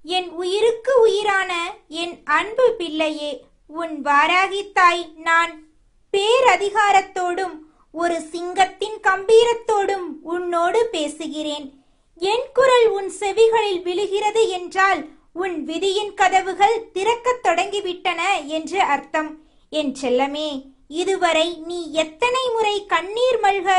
என் உயிருக்கு உயிரான என் அன்பு பிள்ளையே, உன் வாராகி தாய் நான் பேரதிகாரத்தோடும் ஒரு சிங்கத்தின் கம்பீரத்தோடும் உன்னோடு பேசுகிறேன். என் குரல் உன் செவிகளில் விழுகிறது என்றால் உன் விதியின் கதவுகள் திறக்கத் தொடங்கிவிட்டன என்று அர்த்தம். என் செல்லமே, இதுவரை நீ எத்தனை முறை கண்ணீர் மல்க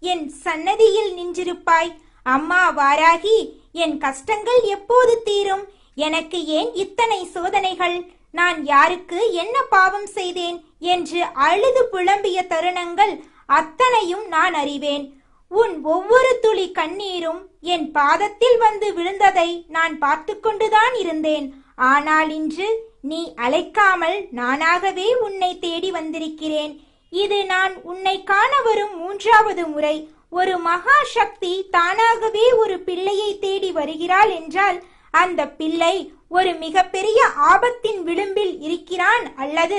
என் சன்னதியில் நின்றிருப்பாய். அம்மா வாராகி, என் கஷ்டங்கள் எப்போது தீரும்? எனக்கு ஏன் இத்தனை சோதனைகள்? நான் யாருக்கு என்ன பாவம் செய்தேன் என்று அழுது புலம்பிய தருணங்கள் அத்தனையும் நான் அறிவேன். உன் ஒவ்வொரு துளி கண்ணீரும் என் பாதத்தில் வந்து விழுந்ததை நான் பார்த்து கொண்டுதான் இருந்தேன். ஆனால் இன்று நீ அழைக்காமல் நானாகவே உன்னை தேடி வந்திருக்கிறேன். இது நான் உன்னை காண வரும் 3வது முறை. ஒரு மகா சக்தி தானாகவே ஒரு பிள்ளையை தேடி வருகிறாள் என்றால் அந்த பிள்ளை ஒரு மிகப்பெரிய ஆபத்தின் விளிம்பில் இருக்கிறான், அல்லது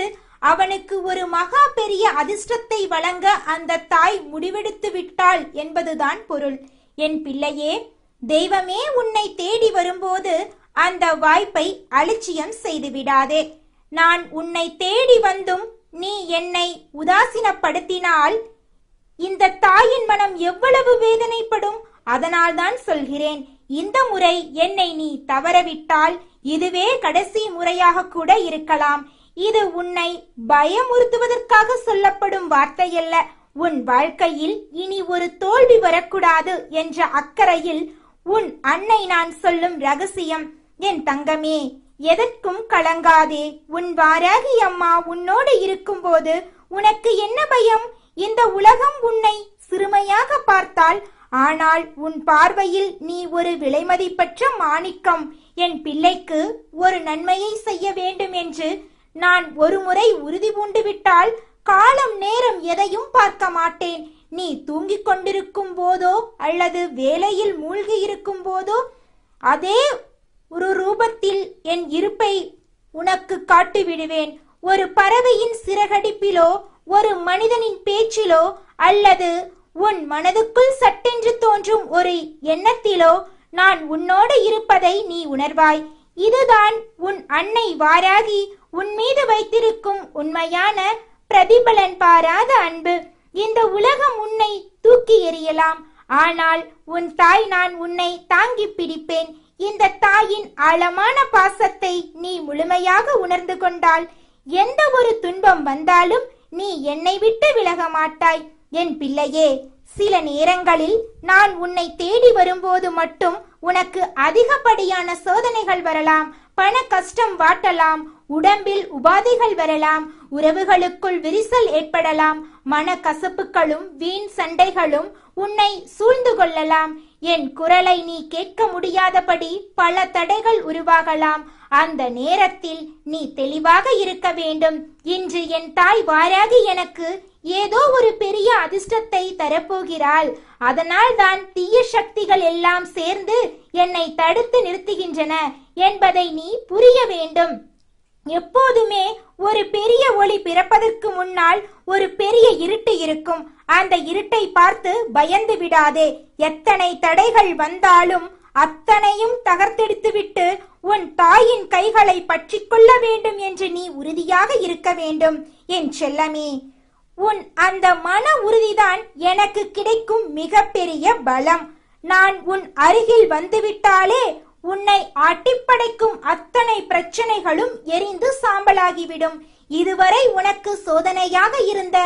அவனுக்கு ஒரு மகா பெரிய அதிர்ஷ்டத்தை வழங்க அந்த தாய் முடிவெடுத்து விட்டாள் என்பதுதான் பொருள். என் பிள்ளையே, தெய்வமே உன்னை தேடி வரும்போது அந்த வாய்ப்பை அலட்சியம் செய்து விடாதே. நான் உன்னை தேடி வந்தும் நீ என்னை உதாசீனப்படுத்தினால் இந்த தாயின் மனம் எவ்வளவு வேதனைப்படும். அதனால்தான் சொல்கிறேன், இந்த முறை என்னை நீ தவறவிட்டால் இதுவே கடைசி முறையாக கூட இருக்கலாம். இது உன்னை பயமுறுத்துவதற்காக சொல்லப்படும் வார்த்தையல்ல. உன் வாழ்க்கையில் இனி ஒரு தோல்வி வரக்கூடாது என்ற அக்கறையில் உன் அன்னை நான் சொல்லும் ரகசியம். என் தங்கமே, எதற்கும் கலங்காதே. உன் வாராகி அம்மா உன்னோடு இருக்கும்போது உனக்கு என்ன பயம்? இந்த உலகம் உன்னை சிறுமையாக பார்த்தால், ஆனால் உன் பார்வையில் நீ ஒரு விலைமதிப்பற்ற மாணிக்கம். என் பிள்ளைக்கு ஒரு நன்மையை செய்ய வேண்டும் என்று நான் ஒரு முறை உறுதி பூண்டு விட்டால் காலம் நேரம் எதையும் பார்க்க மாட்டேன். நீ தூங்கிக் கொண்டிருக்கும் போதோ அல்லது வேலையில் மூழ்கி இருக்கும் போதோ அதே ஒரு ரூபத்தில் என் இருப்பை உனக்கு காட்டிவிடுவேன். ஒரு பறவையின் சிறகடிப்பிலோ ஒரு மனிதனின் பேச்சிலோ அல்லது உன் மனதுக்குள் சட்டென்று தோன்றும் ஒரு எண்ணத்திலோ நான் உன்னோடு இருப்பதை நீ உணர்வாய். இதுதான் உன் அன்னை வாராகி உன் மீது வைத்திருக்கும் உண்மையான பிரதிபலன் பாராத அன்பு. இந்த உலகம் உன்னை தூக்கி எறியலாம், ஆனால் உன் தாய் நான் உன்னை தாங்கி பிடிப்பேன். இந்த தாயின் ஆழமான பாசத்தை நீ முழுமையாக உணர்ந்து கொண்டால் எந்த ஒரு துன்பம் வந்தாலும் நீ என்னை விட்டு விலக மாட்டாய். என் பிள்ளையே, சில நேரங்களில் நான் உன்னை தேடி வரும்போது மட்டும் உனக்கு அதிகப்படியான சோதனைகள் வரலாம், பண கஷ்டம் வாட்டலாம், உடம்பில் உபாதைகள் வரலாம், உறவுகளுக்குள் விரிசல் ஏற்படலாம், மன கசப்புகளும் வீண் சண்டைகளும் உன்னை சூழ்ந்து கொள்ளலாம். என் குரலை நீ கேட்க முடியாதபடி பல தடைகள் உருவாகலாம். அந்த நேரத்தில் நீ தெளிவாக இருக்க வேண்டும். இன்று என் தாய் வாராகி எனக்கு ஏதோ ஒரு பெரிய அதிர்ஷ்டத்தை தரப்போகிறாள். அதனால் தான் தீய சக்திகள் எல்லாம் சேர்ந்து என்னை தடுத்து நிறுத்துகின்றன என்பதை நீ புரிய வேண்டும். எப்போதுமே ஒரு பெரிய ஒளி பிறப்பதற்கு முன்னால் ஒரு பெரிய இருட்டு இருக்கும். அந்த இருட்டை பார்த்து பயந்து விடாதே. எத்தனை தடைகள் வந்தாலும் அத்தனையும் தகர்த்தெடுத்துவிட்டு உன் தாயின் கைகளை பற்றி கொள்ள வேண்டும் என்று நீ உறுதியாக இருக்க வேண்டும். என் செல்லமே, உன் அந்த மன உறுதிதான் எனக்கு கிடைக்கும் மிகப்பெரிய பலம். நான் உன் அருகில் வந்துவிட்டாலே உன்னை ஆட்டிப்படைக்கும் அத்தனை பிரச்சனைகளும் எரிந்து சாம்பலாகிவிடும். இதுவரை உனக்கு சோதனையாக இருந்த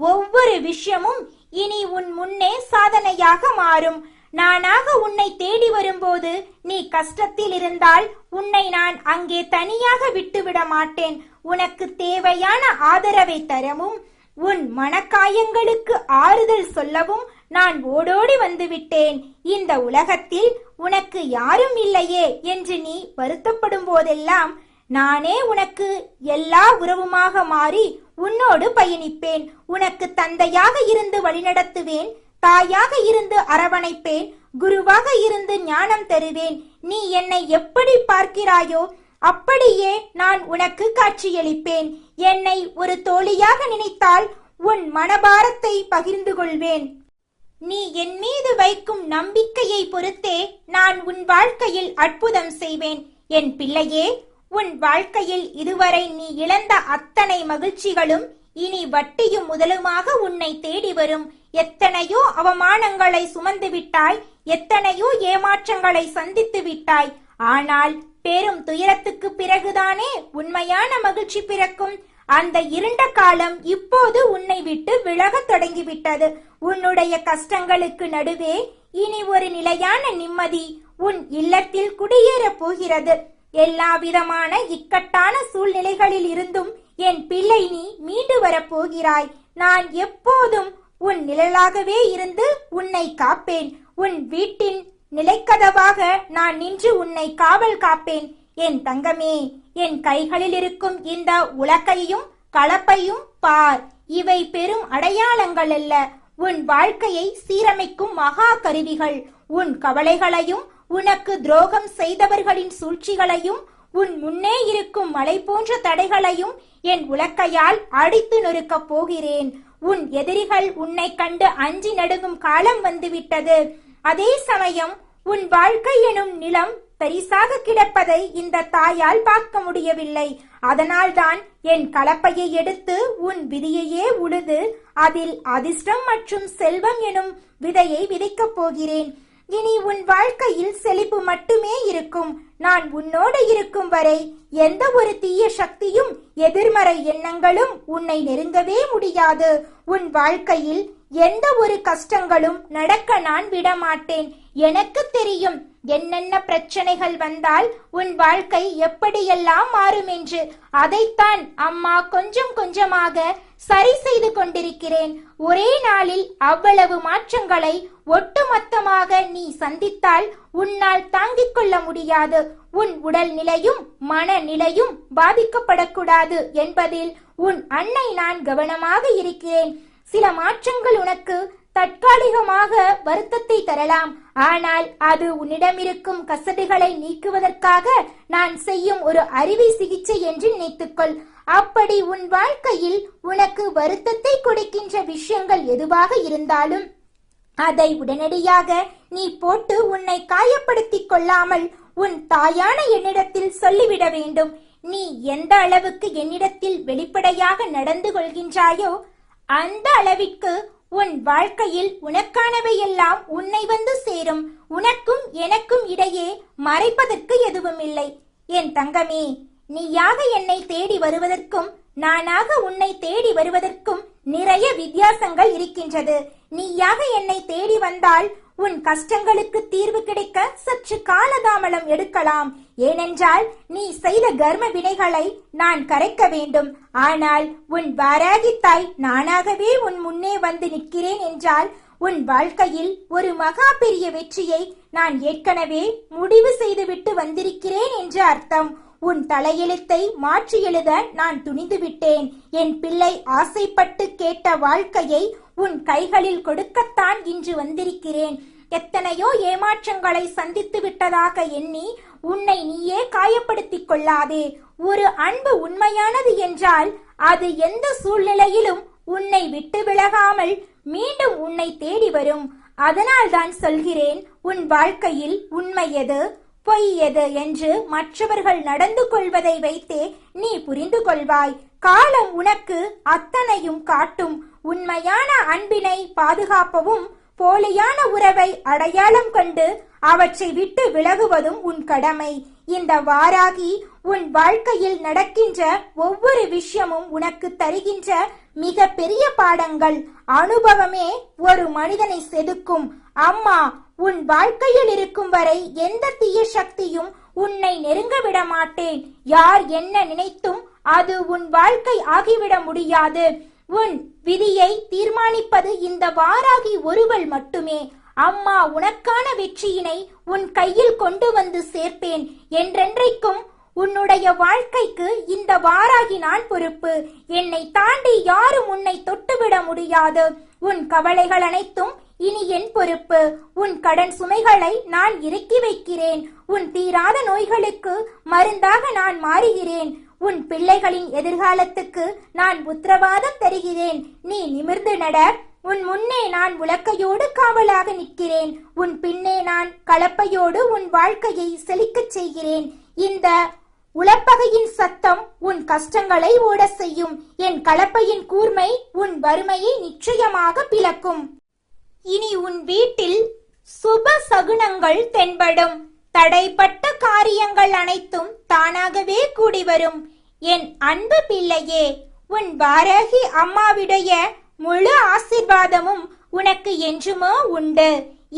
ஒவ்வொரு விஷயமும் இனி உன் முன்னே சாதனையாக மாறும். நானாக உன்னை தேடி வரும்போது நீ கஷ்டத்தில் இருந்தால் உன்னை நான் அங்கே தனியாக விட்டுவிட மாட்டேன். உனக்கு தேவையான ஆதரவை தரவும் உன் மனக்காயங்களுக்கு ஆறுதல் சொல்லவும் நான் ஓடோடி வந்துவிட்டேன். இந்த உலகத்தில் உனக்கு யாரும் இல்லையே என்று நீ வருத்தப்படும் போதெல்லாம் நானே உனக்கு எல்லா உறவுமாக மாறி உன்னோடு பயணிப்பேன். உனக்கு தந்தையாக இருந்து வழிநடத்துவேன், தாயாக இருந்து அரவணைப்பேன், குருவாக இருந்து ஞானம் தருவேன். நீ என்னை எப்படி பார்க்கிறாயோ அப்படியே நான் உனக்கு காட்சியளிப்பேன். என்னை ஒரு தோழியாக நினைத்தால் உன் மனபாரத்தை பகிர்ந்து கொள்வேன். நீ என் மீது வைக்கும் நம்பிக்கையை பொறுத்தே நான் உன் வாழ்க்கையில் அற்புதம் செய்வேன். என் பிள்ளையே, உன் வாழ்க்கையில் இதுவரை நீ இழந்த அத்தனை மகிழ்ச்சிகளும் இனி வட்டியும் முதலுமாக உன்னை தேடி வரும். எத்தனையோ அவமானங்களை சுமந்து விட்டாய், எத்தனையோ ஏமாற்றங்களை சந்தித்து விட்டாய். ஆனால் பெரும் துயரத்துக்கு பிறகுதானே உண்மையான மகிழ்ச்சி பிறக்கும். அந்த இருண்ட காலம் இப்போது உன்னை விட்டு விலகத் தொடங்கிவிட்டது. உன்னுடைய கஷ்டங்களுக்கு நடுவே இனி ஒரு நிலையான நிம்மதி உன் இல்லத்தில் குடியேறப் போகிறது. எல்லா விதமான இக்கட்டான சூழ்நிலைகளில் இருந்தும் என் பிள்ளை நீ மீண்டு வரப்போகிறாய். நான் எப்போதும் உன் நிழலாகவே இருந்து உன்னை காப்பேன். உன் வீட்டின் நிலைக்கதவாக நான் நின்று உன்னை காவல் காப்பேன். என் தங்கமே, என் கைகளில் இருக்கும் இந்த உலக்கையும் கலப்பையும் பார். இவை பெரும் அடையாளங்கள் அல்ல, உன் வாழ்க்கையை சீரமைக்கும் மகா கருவிகள். உன் கவலைகளையும் உனக்கு துரோகம் செய்தவர்களின் சூழ்ச்சிகளையும் உன் முன்னே இருக்கும் மலை போன்ற தடைகளையும் என் உலக்கையால் அடித்து நொறுக்கப் போகிறேன். உன் எதிரிகள் உன்னை கண்டு அஞ்சி நடுங்கும் காலம் வந்துவிட்டது. அதே சமயம் உன் வாழ்க்கை எனும் நிலம் தரிசாக கிடப்பதை இந்த தாயால் பார்க்க முடியவில்லை. அதனால்தான் என் கலப்பையை எடுத்து உன் விதியையே உழுது அதில் அதிர்ஷ்டம் மற்றும் செல்வம் எனும் விதையை விதைக்கப் போகிறேன். இனி உன் வாழ்க்கையில் செழிப்பு மட்டுமே இருக்கும். நான் உன்னோடு இருக்கும் வரை எந்த ஒரு தீய சக்தியும் எதிர்மறை எண்ணங்களும் உன்னை நெருங்கவே முடியாது. உன் வாழ்க்கையில் எந்த ஒரு கஷ்டங்களும் நடக்க நான் விடமாட்டேன். எனக்கு தெரியும் என்னென்ன பிரச்சனைகள் வந்தால் உன் வாழ்க்கை எப்படியெல்லாம் மாறும் என்று. அதைத்தான் அம்மா கொஞ்சம் கொஞ்சமாக சரி செய்து கொண்டிருக்கிறேன். ஒரே நாளில் அவ்வளவு மாற்றங்களை ஒட்டுமொத்தமாக நீ சந்தித்தால் உன்னால் தாங்கிக் கொள்ள முடியாது. உன் உடல் நிலையும் மனநிலையும் பாதிக்கப்படக்கூடாது என்பதில் உன் அன்னை நான் கவனமாக இருக்கிறேன். சில மாற்றங்கள் உனக்கு தற்காலிகமாக வருத்தத்தை தரலாம். ஆனால் அது உன்னிடமிருக்கும் கசடுகளை நீக்குவதற்காக நான் செய்யும் ஒரு அறுவை சிகிச்சை என்று நினைத்துக்கொள். அப்படி உன் வாழ்க்கையில் உனக்கு வருத்தத்தை கொடுக்கின்ற விஷயங்கள் எதுவாக இருந்தாலும் அதை உடனடியாக நீ போட்டு உன்னை காயப்படுத்திக் கொள்ளாமல் உன் தாயான என்னிடத்தில் சொல்லிவிட வேண்டும். நீ எந்த அளவுக்கு என்னிடத்தில் வெளிப்படையாக நடந்து கொள்கின்றாயோ அந்த அளவிற்கு உன் வாழ்க்கையில் உனக்கானவையெல்லாம் உன்னை வந்து சேரும். உனக்கும் எனக்கும் இடையே மறைப்பதற்கு எதுவும் இல்லை. என் தங்கமே, நீயாக என்னை தேடி வருவதற்கும் நானாக உன்னை தேடி வருவதற்கும் நிறைய வித்தியாசங்கள் இருக்கின்றது. நீயாக என்னை தேடி வந்தால் உன் கஷ்டங்களுக்கு தீர்வு கிடைக்க சற்று காலதாமதம் எடுக்கலாம். ஏனென்றால் நீ செய்த கர்ம வினைகளை நான் கரைக்க வேண்டும். ஆனால் உன் வாராகி தாய் நானாகவே உன் முன்னே வந்து நிற்கிறேன் என்றால் உன் வாழ்க்கையில் ஒரு மகா பெரிய வெற்றியை நான் ஏற்கனவே முடிவு செய்துவிட்டு வந்திருக்கிறேன் என்று அர்த்தம். உன் தலையெழுத்தை மாற்றி எழுத நான் துணிந்து விட்டேன். என் பிள்ளை ஆசைப்பட்டு கேட்ட வாழ்க்கையை உன் கைகளில் கொடுக்கத்தான் இன்று வந்திருக்கிறேன். எத்தனையோ ஏமாற்றங்களை சந்தித்து விட்டதாக எண்ணி உன்னை நீயே காயப்படுத்திக் கொள்ளாதே. ஒரு அன்பு உண்மையானது என்றால் அது எந்த சூழ்நிலையிலும் உன்னை விட்டு விலகாமல் மீண்டும் உன்னை தேடி வரும். அதனால்தான் சொல்கிறேன், உன் வாழ்க்கையில் உண்மை எது பொய் எது என்று மற்றவர்கள் நடந்து கொள்வதை வைத்தே நீ புரிந்து கொள்வாய். காலம் உனக்கு அத்தனையும் காட்டும். உண்மையான அன்பினை பாதுகாப்பவும் போலியான உறவை அடையாளம் கண்டு அவற்றை விட்டு விலகுவதும் உன் கடமை. இந்த வாராகி உன் வாழ்க்கையில் நடக்கின்ற ஒவ்வொரு விஷயமும் உனக்கு தருகின்ற மிக பெரிய பாடங்கள். அனுபவமே ஒரு மனிதனை செதுக்கும். அம்மா உன் வாழ்க்கையில் இருக்கும் வரை எந்த தீய சக்தியும் உன்னை நெருங்க விட மாட்டேன். யார் என்ன நினைத்தும் அது உன் வாழ்க்கை ஆகிவிட முடியாது. உன் விதியை தீர்மானிப்பது இந்த வாராகி ஒருவள் மட்டுமே. அம்மா உனக்கான வெற்றியினை உன் கையில் கொண்டு வந்து சேர்ப்பேன். என்றென்றைக்கும் உன்னுடைய வாழ்க்கைக்கு இந்த வாராகி நான் பொறுப்பு. என்னை தாண்டி யாரும் உன்னை தொட்டுவிட முடியாது. உன் கவலைகள் அனைத்தும் இனி என் பொறுப்பு. உன் கடன் சுமைகளை நான் இறக்கி வைக்கிறேன். உன் தீராத நோய்களுக்கு மருந்தாக நான் மாறுகிறேன். உன் பிள்ளைகளின் எதிர்காலத்துக்கு நான் உத்தரவாதம் தருகிறேன். நீ நிமிர்ந்து நட. உன் முன்னே நான் உலக்கையோடு காவலாக நிற்கிறேன். உன் பின்னே நான் கலப்பையோடு உன் வாழ்க்கையை செழிக்கச் செய்கிறேன். இந்த உலப்பகையின் சத்தம் உன் கஷ்டங்களை ஓட செய்யும். என் கலப்பையின் கூர்மை உன் வறுமையை நிச்சயமாக பிளக்கும். இனி உன் வீட்டில் சுப சகுனங்கள் தென்படும். தடைப்பட்ட காரியங்கள் அனைத்தும் தானாகவே கூடி வரும். என் அன்பு பிள்ளையே, உன் வாராகி அம்மாவுடைய முழு ஆசீர்வாதமும் உனக்கு என்றுமோ உண்டு.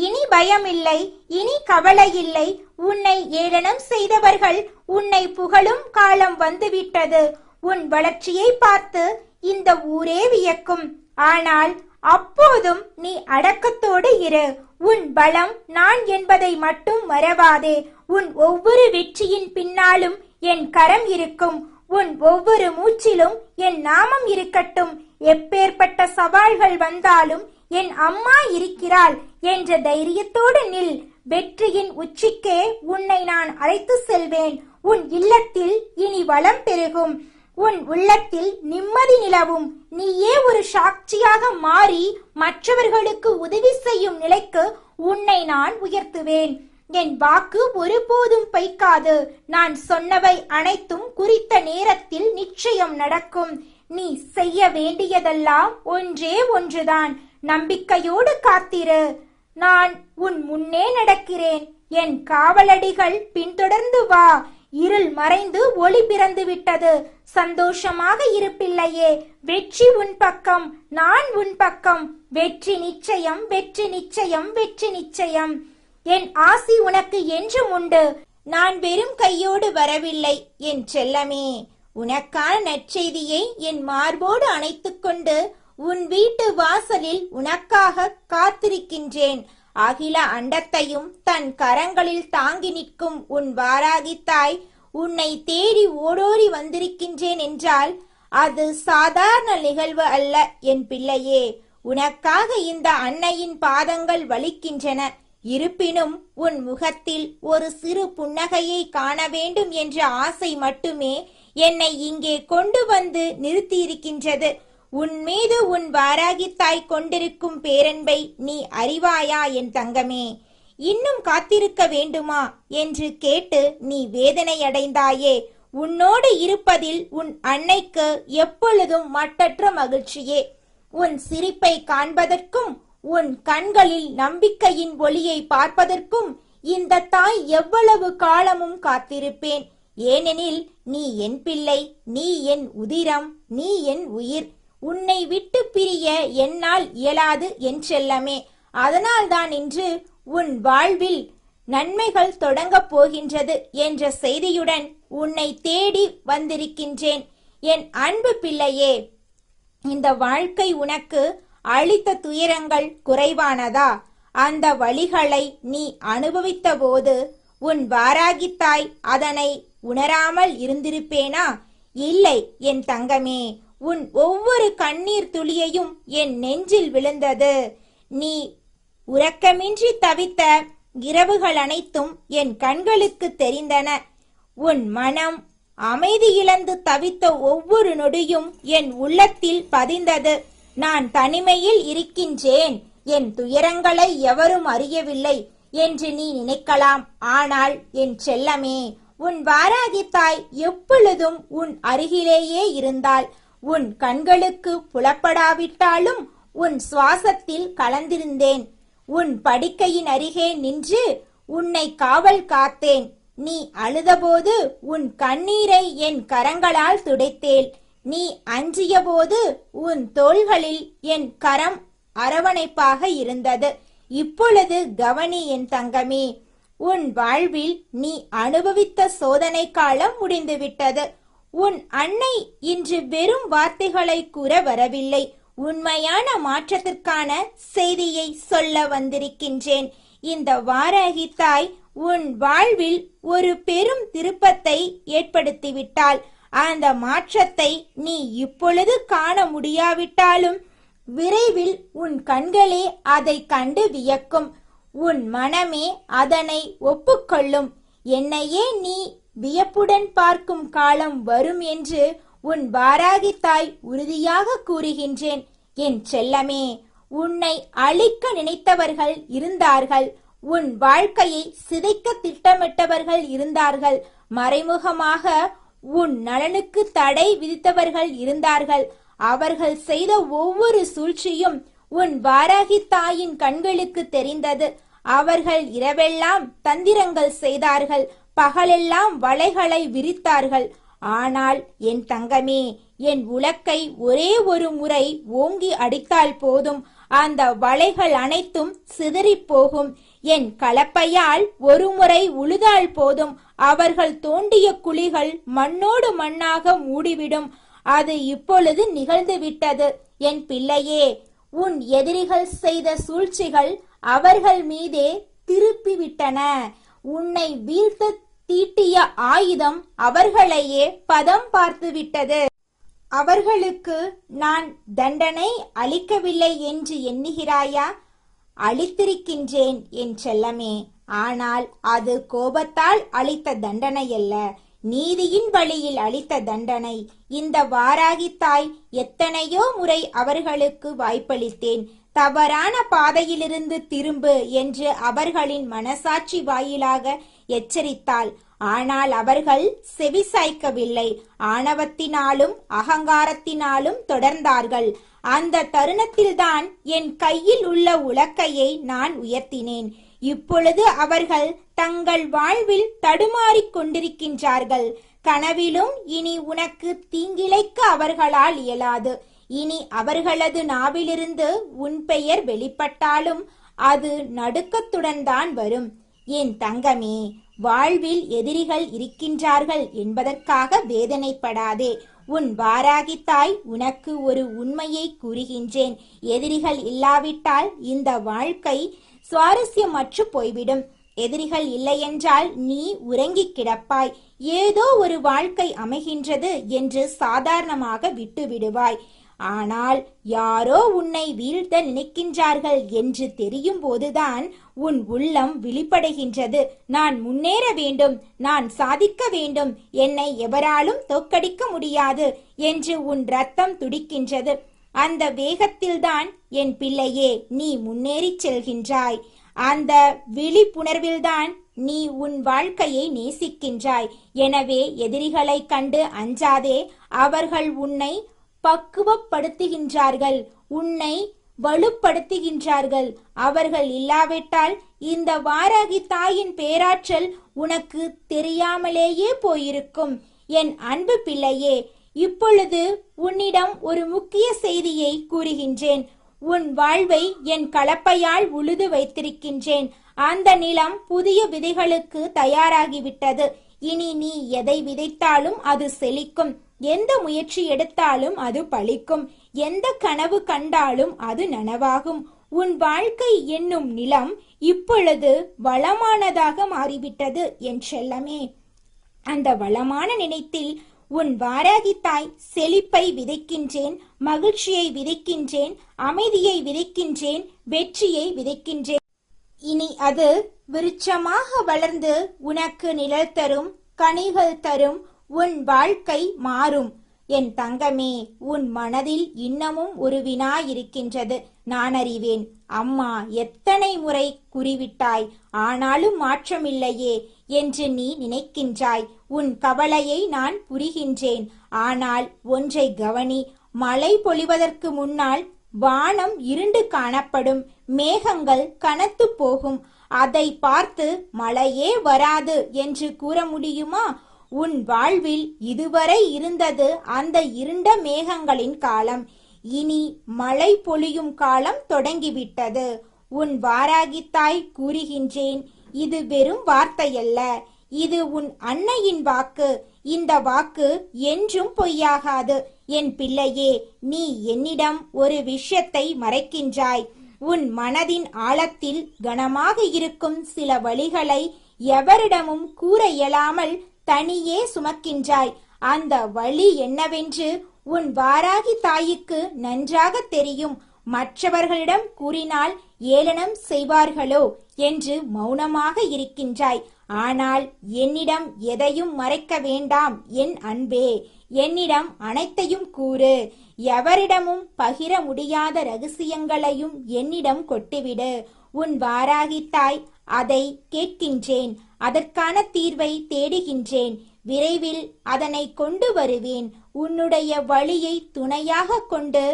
இனி பயமில்லை, இனி கவலை இல்லை. உன்னை ஏளனம் செய்தவர்கள் உன்னை புகழும் காலம் வந்துவிட்டது. உன் வளர்ச்சியை பார்த்து இந்த ஊரே வியக்கும். ஆனால் அப்போதும் நீ அடக்கத்தோடு இரு. உன் பலம் நான் என்பதை மட்டும் மறவாதே. உன் ஒவ்வொரு வெற்றியின் பின்னாலும் என் கரம் இருக்கும். உன் ஒவ்வொரு மூச்சிலும் என் நாமம் இருக்கட்டும். எப்பேற்பட்ட சவால்கள் வந்தாலும் என் அம்மா இருக்கிறாள் என்ற தைரியத்தோடு நில். வெற்றியின் உச்சிக்கே உன்னை நான் அழைத்து செல்வேன். உன் இல்லத்தில் இனி வளம் பெருகும். உன் உள்ளத்தில் நிம்மதி நிலவும். நீயே ஒரு சாட்சியாக மாறி மற்றவர்களுக்கு உதவி செய்யும் நிலைக்கு உன்னை நான் உயர்த்துவேன். என் வாக்கு ஒருபோதும் பொய்க்காது. நான் சொன்னவை அனைத்தும் குறித்த நேரத்தில் நிச்சயம் நடக்கும். நீ செய்ய வேண்டியதெல்லாம் ஒன்றே ஒன்றுதான். நம்பிக்கையோடு காத்திரு. நான் உன் முன்னே நடக்கிறேன். என் காவலடிகள் பின்தொடர்ந்து வா. இருள் மறைந்து ஒளி பிறந்து விட்டது. சந்தோஷமாக இரு பிள்ளையே. வெற்றி உன் பக்கம், நான் உன் பக்கம். வெற்றி நிச்சயம், வெற்றி நிச்சயம், வெற்றி நிச்சயம். என் ஆசி உனக்கு என்றும் உண்டு. நான் வெறும் கையோடு வரவில்லை என் செல்லமே. உனக்கான நற்செய்தியை என் மார்போடு அணைத்துக் கொண்டு உன் வீட்டு வாசலில் உனக்காக காத்திருக்கின்றேன். அகில அண்டத்தையும் தன் கரங்களில் தாங்கி நிற்கும் உன் வாராகி தாய் உன்னை தேடி ஓடோடி வந்திருக்கின்றேன் என்றால் அது சாதாரண நிகழ்வு அல்ல என் பிள்ளையே. உனக்காக இந்த அன்னையின் பாதங்கள் வலிக்கின்றன. இருப்பினும் உன் முகத்தில் ஒரு சிறு புன்னகையை காண வேண்டும் என்ற ஆசை மட்டுமே என்னை இங்கே கொண்டு வந்து நிறுத்தியிருக்கின்றது. உன் மீது உன் வாராகி தாய் கொண்டிருக்கும் பேரன்பை நீ அறிவாயா என் தங்கமே? இன்னும் காத்திருக்க வேண்டுமா என்று கேட்டு நீ வேதனை அடைந்தாயே. உன்னோடு இருப்பதில் உன் அன்னைக்கு எப்பொழுதும் மட்டற்ற மகிழ்ச்சியே. உன் சிரிப்பை காண்பதற்கும் உன் கண்களில் நம்பிக்கையின் ஒளியை பார்ப்பதற்கும் இந்த தாய் எவ்வளவு காலமும் காத்திருப்பேன். ஏனெனில் நீ என் பிள்ளை, நீ என் உதிரம், நீ என் உயிர். உன்னை விட்டு பிரிய என்னால் இயலாது என் செல்லமே. அதனால்தான் இன்று உன் வாழ்வில் நன்மைகள் தொடங்கப் போகின்றது என்ற செய்தியுடன் உன்னை தேடி வந்திருக்கின்றேன் என் அன்பு பிள்ளையே. இந்த வாழ்க்கை உனக்கு அளித்த துயரங்கள் குறைவானதா? அந்த வலிகளை நீ அனுபவித்த போது உன் வாராகி தாய் அதனை உணராமல் இருந்திருப்பேனா? இல்லை என் தங்கமே. உன் ஒவ்வொரு கண்ணீர் துளியையும் என் நெஞ்சில் விழுந்தது. நீ உறக்கமின்றி தவித்த இரவுகள் அனைத்தும் என் கண்களுக்கு தெரிந்தன. உன் மனம் அமைதி இழந்து தவித்த ஒவ்வொரு நொடியும் என் உள்ளத்தில் பதிந்தது. நான் தனிமையில் இருக்கின்றேன், என் துயரங்களை எவரும் அறியவில்லை என்று நீ நினைக்கலாம். ஆனால் என் செல்லமே, உன் வாராகி தாய் எப்பொழுதும் உன் அருகிலேயே இருந்தாள். உன் கண்களுக்கு புலப்படாவிட்டாலும் உன் சுவாசத்தில் கலந்திருந்தேன். உன் படுக்கையின் அருகே நின்று உன்னை காவல் காத்தேன். நீ அழுதபோது உன் கண்ணீரை என் கரங்களால் துடைத்தேன். நீ அஞ்சியபோது உன் தோள்களில் என் கரம் அரவணைப்பாக இருந்தது. இப்பொழுது கவனி என் தங்கமே, உன் வாழ்வில் நீ அனுபவித்த சோதனை காலம் முடிந்துவிட்டது. உன் அன்னை இன்று வெறும் வார்த்தைகளை கூற வரவில்லை, உண்மையான மாற்றத்திற்கான செய்தியை சொல்ல வந்திருக்கின்றேன். இந்த வாராகி தாய் உன் வாழ்வில் ஒரு பெரும் திருப்பத்தை ஏற்படுத்திவிட்டாள். அந்த மாற்றத்தை நீ இப்பொழுது காண முடியாவிட்டாலும் விரைவில் உன் கண்களே அதை கண்டு வியக்கும். உன் மனமே அதனை ஒப்புக்கொள்ளும். என்னையே நீ வியப்புடன் பார்க்கும் காலம் வரும் என்று உன் வாராகி தாய் உறுதியாக கூறுகின்றேன். என் செல்லமே, உன்னை அழிக்க நினைத்தவர்கள் இருந்தார்கள். உன் வாழ்க்கையை சிதைக்க திட்டமிட்டவர்கள் இருந்தார்கள். மறைமுகமாக உன் நலனுக்கு தடை விதித்தவர்கள் இருந்தார்கள். அவர்கள் செய்த ஒவ்வொரு சூழ்ச்சியும் உன் வாராகி தாயின் கண்களுக்கு தெரிந்தது. அவர்கள் இரவெல்லாம் தந்திரங்கள் செய்தார்கள், பகலெல்லாம் வலைகளை விரித்தார்கள். ஆனால் என் தங்கமே, என் உலக்கை ஒரே ஒரு முறை ஓங்கி அடித்தால் போதும், அந்த வலைகள் அனைத்தும் சிதறிப் போகும். என் கலப்பையால் ஒரு முறை உழுதால் போதும், அவர்கள் தோண்டிய குழிகள் மண்ணோடு மண்ணாக மூடிவிடும். அது இப்பொழுது நிகழ்ந்துவிட்டது. என் பிள்ளையே, உன் எதிரிகள் செய்த சூழ்ச்சிகள் அவர்கள் மீதே திருப்பிவிட்டன. உன்னை வீழ்த்த தீட்டிய ஆயுதம் அவர்களையே பதம் பார்த்துவிட்டது. அவர்களுக்கு நான் தண்டனை அளிக்கவில்லை என்று எண்ணுகிறாயா? அளித்திருக்கின்றேன் என் செல்லமே. ஆனால் அது கோபத்தால் அளித்த தண்டனையல்ல, நீதியின் வழியில் அளித்த தண்டனை. இந்த வாராகி தாய் எத்தனையோ முறை அவர்களுக்கு வாய்ப்பளித்தேன். தவறான பாதையிலிருந்து திரும்பு என்று அவர்களின் மனசாட்சி வாயிலாக எச்சரித்தாள். ஆனால் அவர்கள் செவிசாய்க்கவில்லை. ஆணவத்தினாலும் அகங்காரத்தினாலும் தொடர்ந்தார்கள். அந்த தருணத்தில்தான் என் கையில் உள்ள உலக்கையை நான் உயர்த்தினேன். இப்பொழுது அவர்கள் தங்கள் வாழ்வில் தடுமாறிக் கொண்டிருக்கின்றார்கள். கனவிலும் இனி உனக்கு தீங்கிழைக்க அவர்களால் இயலாது. இனி அவர்களது நாவிலிருந்து உன் பெயர் வெளிப்பட்டாலும் அது நடுக்கத்துடன் தான் வரும். என் தங்கமே, வாழ்வில் எதிரிகள் இருக்கின்றார்கள் என்பதற்காக வேதனைப்படாதே. உன் வாராகி தாய் உனக்கு ஒரு உண்மையை கூறுகின்றேன். எதிரிகள் இல்லாவிட்டால் இந்த வாழ்க்கை சுவாரஸ்யமற்று போய்விடும். எதிரிகள் இல்லையென்றால் நீ உறங்கிக் கிடப்பாய். ஏதோ ஒரு வாழ்க்கை அமைகின்றது என்று சாதாரணமாக விட்டு விடுவாய். ஆனால் யாரோ உன்னை வீழ்த்த நினைக்கின்றார்கள் என்று தெரியும் போதுதான் உன் உள்ளம் விழிப்படைகின்றது. நான் முன்னேற வேண்டும், நான் சாதிக்க வேண்டும், என்னை எவராலும் தோற்கடிக்க முடியாது என்று உன் ரத்தம் துடிக்கின்றது. அந்த வேகத்தில்தான் என் பிள்ளையே நீ முன்னேறிச் செல்கின்றாய். அந்த விழிப்புணர்வில்தான் நீ உன் வாழ்க்கையை நேசிக்கின்றாய். எனவே எதிரிகளை கண்டு அஞ்சாதே. அவர்கள் உன்னை பக்குவப்படுத்துகின்றார்கள், உன்னை வலுப்படுத்துகின்றார்கள். அவர்கள் இல்லாவிட்டால் இந்த வாராகி தாயின் பேராற்றல் உனக்கு தெரியாமலேயே போயிருக்கும். என் அன்பு பிள்ளையே, இப்பொழுது உன்னிடம் ஒரு முக்கிய செய்தியை கூறுகின்றேன். உன் வாழ்வை என் கலப்பையால் உழுது வைத்திருக்கின்றேன். அந்த நிலம் புதிய விதைகளுக்கு தயாராகிவிட்டது. இனி நீ எதை விதைத்தாலும் அது செழிக்கும். எந்த முயற்சி எடுத்தாலும் அது பலிக்கும். எந்த கனவு கண்டாலும் அது நனவாகும். உன் வாழ்க்கை என்னும் நிலம் இப்பொழுது வளமானதாக மாறிவிட்டது என் செல்லமே. அந்த வளமான நிலத்தில் உன் வாராகி தாய் செழிப்பை விதைக்கின்றேன், மகிழ்ச்சியை விதைக்கின்றேன், அமைதியை விதைக்கின்றேன், வெற்றியை விதைக்கின்றேன். இனி அது விருட்சமாக வளர்ந்து உனக்கு நிழல் தரும், கனிகள் தரும். உன் வாழ்க்கை மாறும். என் தங்கமே, உன் மனதில் இன்னமும் ஒரு வினா இருக்கின்றது. நான் அறிவேன். அம்மா எத்தனை முறை குறிவிட்டாய், ஆனாலும் மாற்றமில்லையே என்று நீ நினைக்கின்றாய். உன் கவலையை நான் புரிகின்றேன். ஆனால் ஒன்றை கவனி. மழை பொழிவதற்கு முன்னால் வானம் இருண்டு காணப்படும், மேகங்கள் கனத்து போகும். அதை பார்த்து மழையே வராது என்று கூற முடியுமா? உன் வாழ்வில் இதுவரை இருந்தது அந்த இருண்ட மேகங்களின் காலம். இனி மழை பொழியும் காலம் தொடங்கிவிட்டது. உன் வாராகி தாய் கூறுகின்றேன், இது வெறும் வார்த்தையல்ல, இது உன் அன்னையின் வாக்கு. இந்த வாக்கு என்றும் பொய்யாகாது. என் பிள்ளையே, நீ என்னிடம் ஒரு விஷயத்தை மறைக்கின்றாய். உன் மனதின் ஆழத்தில் கனமாக இருக்கும் சில வழிகளை எவரிடமும் கூற இயலாமல் தனியே சுமக்கின்றாய். அந்த வழி என்னவென்று உன் வாராகி தாய்க்கு நன்றாக தெரியும். மற்றவர்களிடம் கூறினால் ஏளனம் செய்வார்களோ என்று மௌனமாக இருக்கின்றாய். ஆனால் என்னிடம் எதையும் மறைக்க வேண்டாம் என் அன்பே. என்னிடம் அனைத்தையும் கூறு. எவரிடமும் பகிர முடியாத ரகசியங்களையும் என்னிடம் கொட்டிவிடு. உன் வாராகித்தாய் அதை கேட்கின்றேன். அதற்கான தீர்வை தேடுகின்றேன். விரைவில் அதனை கொண்டு வருவேன். உன்னுடைய வழியை துணையாக கொண்டு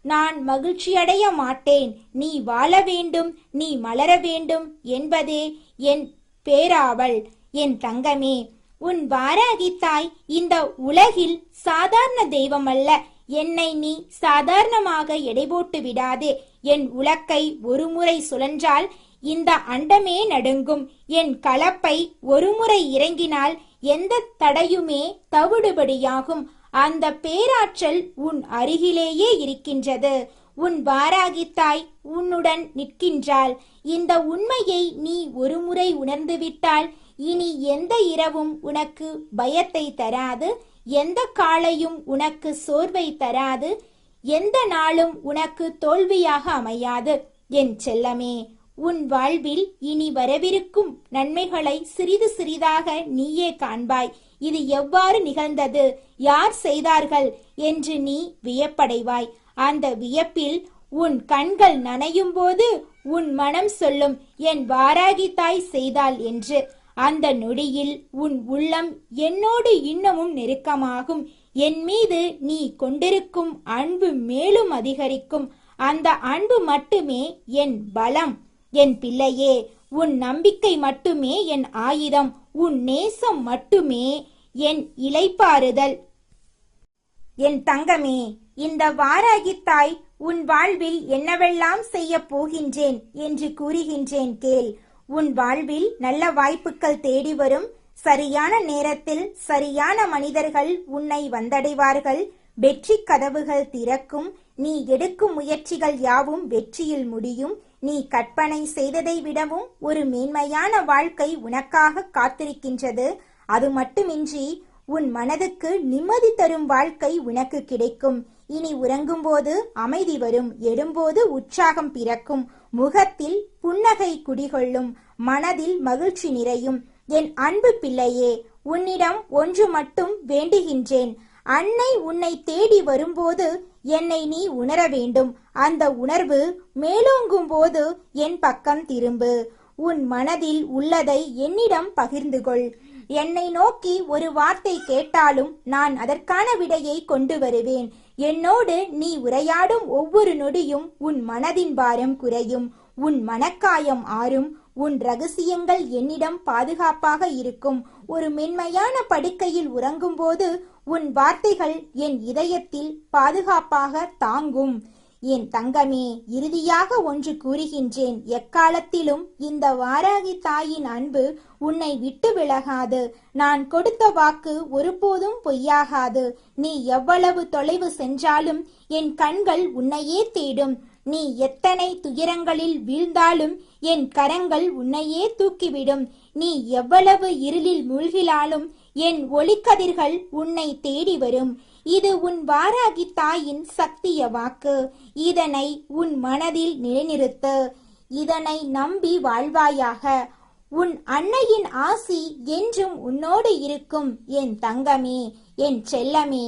நான் மகிழ்ச்சியடைய மாட்டேன். நீ வாழ வேண்டும், நீ மலர வேண்டும் என்பதே என் பேராவல். என் தங்கமே, உன் வாராகித்தாய் இந்த உலகில் சாதாரண தெய்வமல்ல. என்னை நீ சாதாரணமாக எடை போட்டு விடாதே. என் உலக்கை ஒருமுறை சுழன்றால் இந்த அண்டமே நடுங்கும். என் கலப்பை ஒருமுறை இறங்கினால் எந்த தடையுமே தவிடுபடியாகும். அந்த பேராற்றல் உன் அருகிலேயே இருக்கின்றது. உன் வாராகித்தாய் உன்னுடன் நிற்கின்றாள். இந்த உண்மையை நீ ஒருமுறை உணர்ந்துவிட்டால் இனி எந்த இரவும் உனக்கு பயத்தை தராது. எந்த காலையும் உனக்கு சோர்வை தராது. எந்த நாளும் உனக்கு தோல்வியாக அமையாது. என் செல்லமே, உன் வாழ்வில் இனி வரவிருக்கும் நன்மைகளை சிறிது சிறிதாக நீயே காண்பாய். இது எவ்வாறு நிகழ்ந்தது, யார் செய்தார்கள் என்று நீ வியப்படைவாய். அந்த வியப்பில் உன் கண்கள் நனையும் போது உன் மனம் சொல்லும், என் வாராகித்தாய் செய்தாள் என்று. அந்த நொடியில் உன் உள்ளம் என்னோடு இன்னமும் நெருக்கமாகும். என் மீது நீ கொண்டிருக்கும் அன்பு மேலும் அதிகரிக்கும். அந்த அன்பு மட்டுமே என் பலம். என் பிள்ளையே, உன் நம்பிக்கை மட்டுமே என் ஆயுதம். உன் நேசம் மட்டுமே என் இளைப்பாறுதல். என் தங்கமே, இந்த வாராகித்தாய் உன் வாழ்வில் என்னவெல்லாம் செய்ய போகின்றேன் என்று கூறுகின்றேன் கேள். உன் வாழ்வில் நல்ல வாய்ப்புகள் தேடி வரும். சரியான நேரத்தில் சரியான மனிதர்கள் உன்னை வந்தடைவார்கள். வெற்றி கதவுகள் திறக்கும். நீ எடுக்கும் முயற்சிகள் யாவும் வெற்றியில் முடியும். நீ கற்பனை செய்ததை விடவும் ஒரு மேன்மையான வாழ்க்கை உனக்காக காத்திருக்கின்றது. அது மட்டுமின்றி உன் மனதுக்கு நிம்மதி தரும் வாழ்க்கை உனக்கு கிடைக்கும். இனி உறங்கும்போது அமைதி வரும். எழும்போது உற்சாகம் பிறக்கும். முகத்தில் புன்னகை குடிகொள்ளும். மனதில் மகிழ்ச்சி நிறையும். என் அன்பு பிள்ளையே, உன்னிடம் ஒன்று மட்டும் வேண்டுகின்றேன். அன்னை உன்னை தேடி வரும்போது என்னை நீ உணர வேண்டும். அந்த உணர்வு மேலோங்கும் போது என் பக்கம் திரும்பு. உன் மனதில் உள்ளதை என்னிடம் பகிர்ந்து கொள். என்னை நோக்கி ஒரு வார்த்தை கேட்டாலும் நான் அதற்கான விடையை கொண்டு வருவேன். என்னோடு நீ உரையாடும் ஒவ்வொரு நொடியும் உன் மனதின் பாரம் குறையும். உன் மனக்காயம் ஆறும். உன் ரகசியங்கள் என்னிடம் பாதுகாப்பாக இருக்கும். ஒரு மென்மையான படுக்கையில் உறங்கும்போது உன் வார்த்தைகள் என் இதயத்தில் பாதுகாப்பாக தாங்கும். என் தங்கமே, இறுதியாக ஒன்று கூறுகின்றேன். எக்காலத்திலும் இந்த வாராகி தாயின் அன்பு உன்னை விட்டு விலகாது. நான் கொடுத்த வாக்கு ஒருபோதும் பொய்யாகாது. நீ எவ்வளவு தொலைவு சென்றாலும் என் கண்கள் உன்னையே தேடும். நீ எத்தனை துயரங்களில் வீழ்ந்தாலும் என் கரங்கள் உன்னையே தூக்கிவிடும். நீ எவ்வளவு இருளில் மூழ்கினாலும் என் ஒளிக்கதிர்கள் உன்னை தேடி வரும். இது உன் வாராகி தாயின் சத்திய வாக்கு. இதனை உன் மனதில் நிலைநிறுத்து. இதனை நம்பி வாழ்வாயாக. உன் அன்னையின் ஆசி என்றும் உன்னோடு இருக்கும் என் தங்கமே, என் செல்லமே.